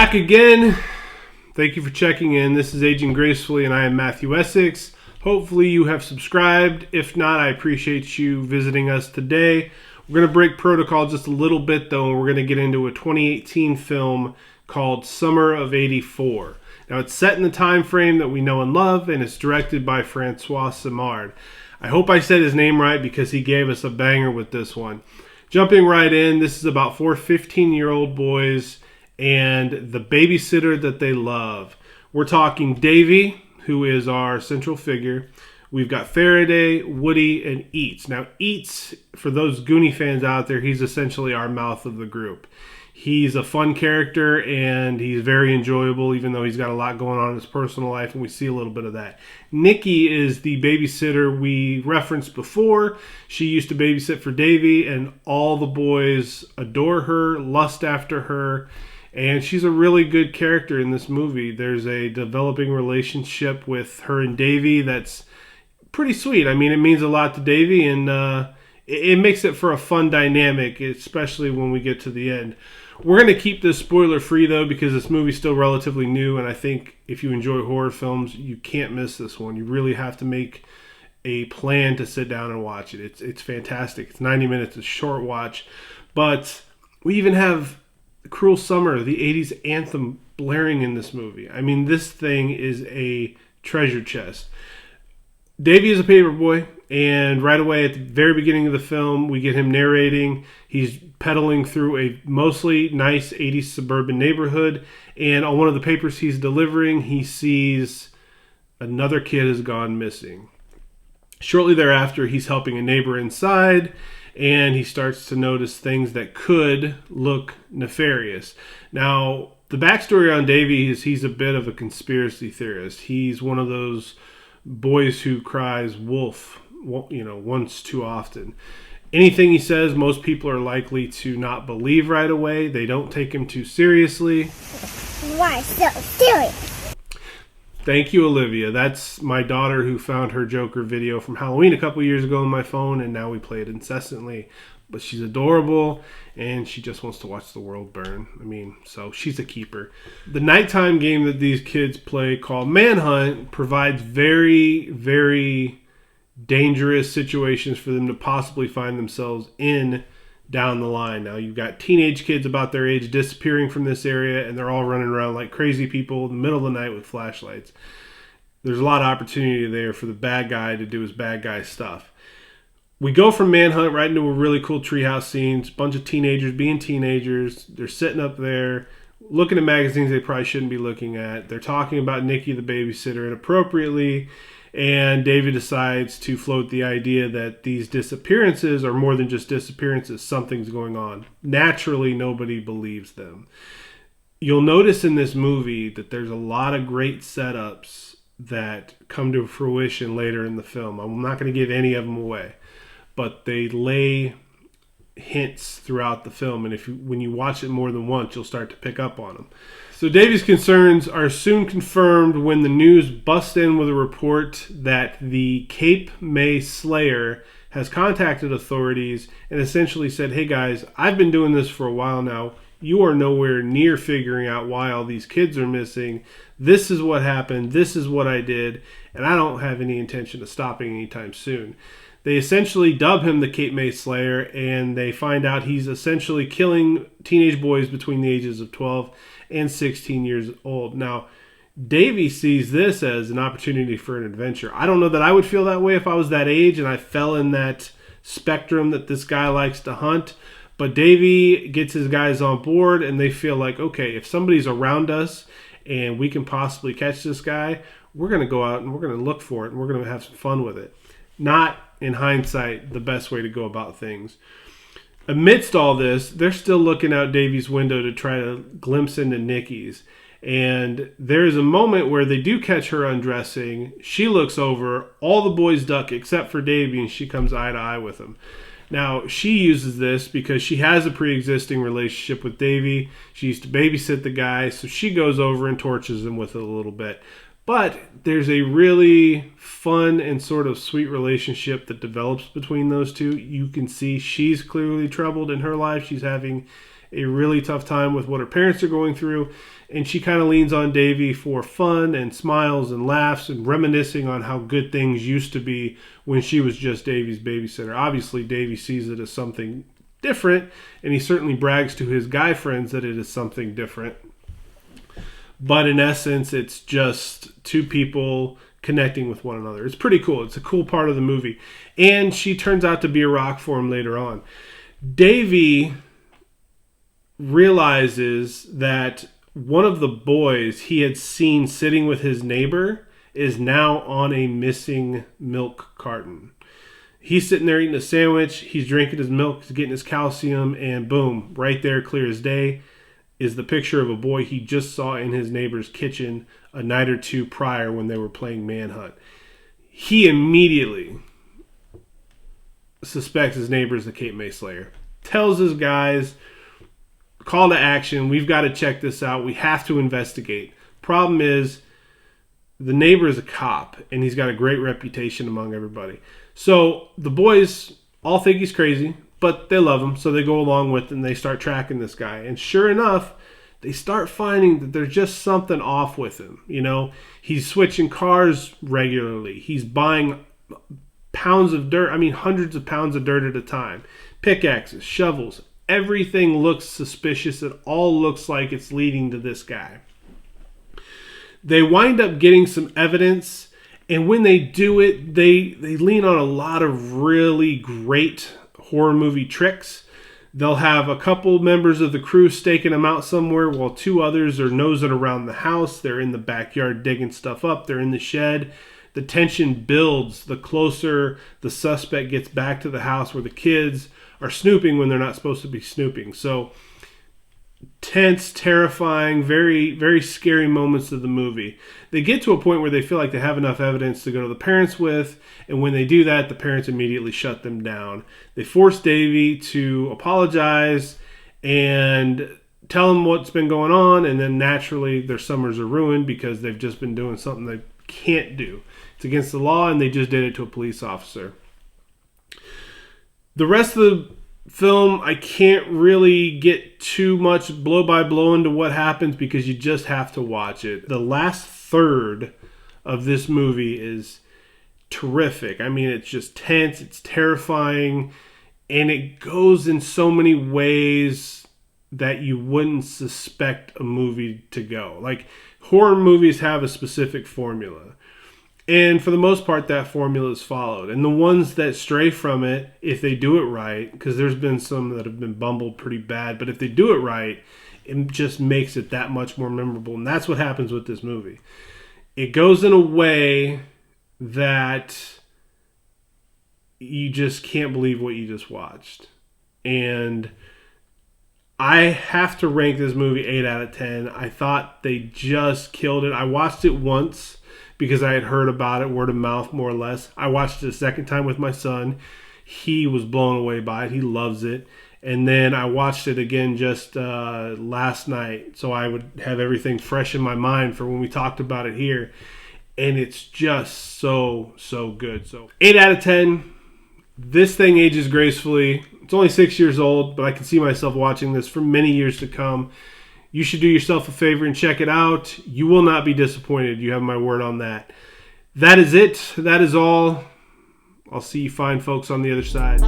back again. Thank you for checking in. This is Aging Gracefully, and I am Matthew Essex. Hopefully you have subscribed. If not, I appreciate you visiting us today. We're going to break protocol just a little bit, though, and we're going to get into a 2018 film called Summer of '84. Now, it's set in the time frame that we know and love, and it's directed by Francois Simard. I hope I said his name right because he gave us a banger with this one. Jumping right in, this is about four 15-year-old boys and the babysitter that they love. We're talking Davy, who is our central figure. We've got Faraday, Woody, and Eats. Now, Eats, for those Goonie fans out there, he's essentially our mouth of the group. He's a fun character, and he's very enjoyable, even though he's got a lot going on in his personal life, and we see a little bit of that. Nikki is the babysitter we referenced before. She used to babysit for Davy, and all the boys adore her, lust after her, and she's a really good character in this movie. There's a developing relationship with her and Davy that's pretty sweet. I mean, it means a lot to Davy, and it makes it for a fun dynamic, especially when we get to the end. We're going to keep this spoiler-free, though, because this movie's still relatively new, and I think if you enjoy horror films, you can't miss this one. You really have to make a plan to sit down and watch it. It's fantastic. It's 90 minutes, a short watch, but we even have Cruel Summer, the 80s anthem, blaring in this movie. I mean, this thing is a treasure chest. Davy is a paper boy, and right away at the very beginning of the film, we get him narrating. He's pedaling through a mostly nice 80s suburban neighborhood, and on one of the papers he's delivering, he sees another kid has gone missing. Shortly thereafter, he's helping a neighbor inside, and he starts to notice things that could look nefarious. Now, the backstory on Davy is he's a bit of a conspiracy theorist. He's one of those boys who cries wolf, once too often. Anything he says, most people are likely to not believe right away. They don't take him too seriously. Why so serious? Thank you, Olivia. That's my daughter who found her Joker video from Halloween a couple years ago on my phone, and now we play it incessantly. But she's adorable, and she just wants to watch the world burn. So she's a keeper. The nighttime game that these kids play called Manhunt provides very, very dangerous situations for them to possibly find themselves in down the line. Now, you've got teenage kids about their age disappearing from this area, and they're all running around like crazy people in the middle of the night with flashlights. There's a lot of opportunity there for the bad guy to do his bad guy stuff. We go from Manhunt right into a really cool treehouse scene. A bunch of teenagers being teenagers. They're sitting up there looking at magazines they probably shouldn't be looking at. They're talking about Nikki, the babysitter, inappropriately. And David decides to float the idea that these disappearances are more than just disappearances. Something's going on. Naturally, nobody believes them. You'll notice in this movie that there's a lot of great setups that come to fruition later in the film. I'm not going to give any of them away, but they lay hints throughout the film, and when you watch it more than once, you'll start to pick up on them. So Davy's concerns are soon confirmed when the news busts in with a report that the Cape May Slayer has contacted authorities and essentially said, hey guys, I've been doing this for a while now. You are nowhere near figuring out why all these kids are missing. This is what happened. This is what I did. And I don't have any intention of stopping anytime soon. They essentially dub him the Cape May Slayer, and they find out he's essentially killing teenage boys between the ages of 12 and 16 years old. Now, Davy sees this as an opportunity for an adventure. I don't know that I would feel that way if I was that age and I fell in that spectrum that this guy likes to hunt. But Davy gets his guys on board, and they feel like, okay, if somebody's around us and we can possibly catch this guy, we're going to go out and we're going to look for it, and we're going to have some fun with it. Not, in hindsight, the best way to go about things. Amidst all this, they're still looking out Davy's window to try to glimpse into Nikki's. And there's a moment where they do catch her undressing. She looks over, all the boys duck except for Davy, and she comes eye to eye with him. Now, she uses this because she has a pre-existing relationship with Davy. She used to babysit the guy, so she goes over and tortures him with it a little bit. But there's a really fun and sort of sweet relationship that develops between those two. You can see she's clearly troubled in her life. She's having a really tough time with what her parents are going through, and she kind of leans on Davy for fun and smiles and laughs and reminiscing on how good things used to be when she was just Davy's babysitter. Obviously, Davy sees it as something different, and he certainly brags to his guy friends that it is something different. But in essence, it's just two people connecting with one another. It's pretty cool. It's a cool part of the movie. And she turns out to be a rock for him later on. Davy realizes that one of the boys he had seen sitting with his neighbor is now on a missing milk carton. He's sitting there eating a sandwich. He's drinking his milk. He's getting his calcium. And boom, right there, clear as day, is the picture of a boy he just saw in his neighbor's kitchen a night or two prior when they were playing Manhunt. He immediately suspects his neighbor is the Cape May Slayer. Tells his guys, call to action, we've got to check this out. We have to investigate. Problem is, the neighbor is a cop, and he's got a great reputation among everybody. So the boys all think he's crazy, but they love him, so they go along with it, and they start tracking this guy. And sure enough, they start finding that there's just something off with him. You know, he's switching cars regularly. He's buying pounds of dirt, hundreds of pounds of dirt at a time. Pickaxes, shovels, everything looks suspicious. It all looks like it's leading to this guy. They wind up getting some evidence, and when they do it, they lean on a lot of really great horror movie tricks. They'll have a couple members of the crew staking them out somewhere while two others are nosing around the house. They're in the backyard digging stuff up. They're in the shed. The tension builds the closer the suspect gets back to the house where the kids are snooping when they're not supposed to be snooping. So tense, terrifying, very, very scary moments of the movie. They get to a point where they feel like they have enough evidence to go to the parents with, and when they do that, the parents immediately shut them down. They force Davy to apologize and tell him what's been going on, and then naturally their summers are ruined because they've just been doing something they can't do. It's against the law, and they just did it to a police officer. The rest of the film, I can't really get too much blow by blow into what happens because you just have to watch it. The last third of this movie is terrific. It's just tense, it's terrifying, and it goes in so many ways that you wouldn't suspect a movie to go. Like, horror movies have a specific formula. And for the most part, that formula is followed. And the ones that stray from it, if they do it right, because there's been some that have been bumbled pretty bad, but if they do it right, it just makes it that much more memorable. And that's what happens with this movie. It goes in a way that you just can't believe what you just watched. And I have to rank this movie 8 out of 10. I thought they just killed it. I watched it once because I had heard about it, word of mouth, more or less. I watched it a second time with my son. He was blown away by it. He loves it. And then I watched it again just last night, so I would have everything fresh in my mind for when we talked about it here. And it's just so, so good. So 8 out of 10. This thing ages gracefully. It's only 6 years old, but I can see myself watching this for many years to come. You should do yourself a favor and check it out. You will not be disappointed. You have my word on that. That is it. That is all. I'll see you fine folks on the other side.